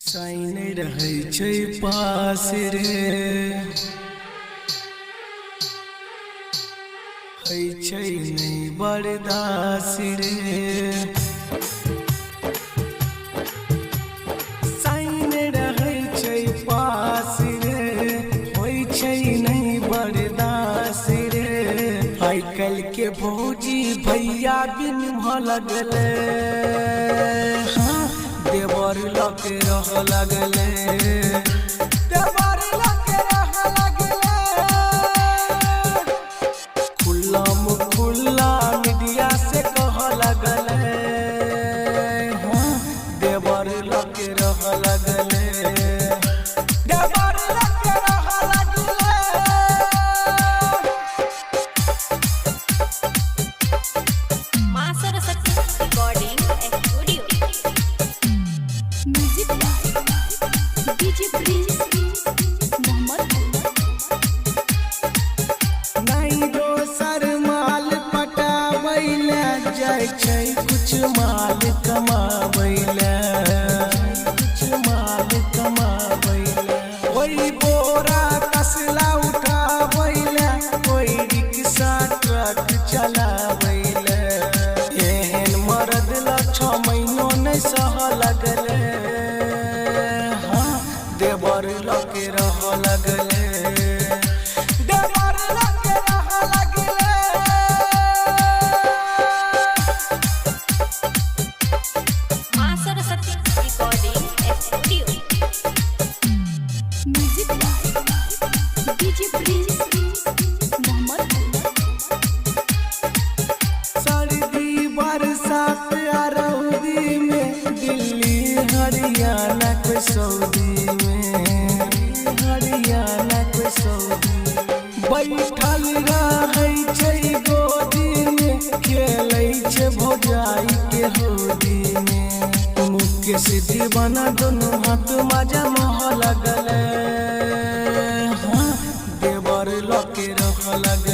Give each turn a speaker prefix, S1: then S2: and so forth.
S1: Sign रहै छै पास रे है छै नहीं बर्दाश्त रे। साइन रहै छै पास रे होइ छै नहीं बर्दाश्त रे। आइ काल्हि के भौजी भैया बिन लगले देवर लके रह लगले देवर लके रह लगले। खुला मुखुल्ला मीडिया से कह लगले देवर लके रह लगले देवर लके रह लगले।
S2: मां Saraswati recording studio music by DJ Prince
S1: नहीं दोसर माल पटावैले जाय छै कुछ माल कमावैले कुछ माल कमावैले। कोई बोरा कसला उठावैले कोई रिक्शा ट्रक चलावैले। एहन मर्द ला 6 महीनो नहीं सह लगले देवर लके रह लगले देवर लके रह लगले।
S2: मां Saraswati recording studio music by DJ Prince
S1: सर्दी बरसात रौदी में दिल्ली हरियाणा के सऊदी में हरियाणा के सऊदी बैठल रहै छै गोदी में खेलै छै भौजाई के होदी में। मुकेश दीवाना दोनों हाथ मजा मोह लगले देवर लके रह लगले।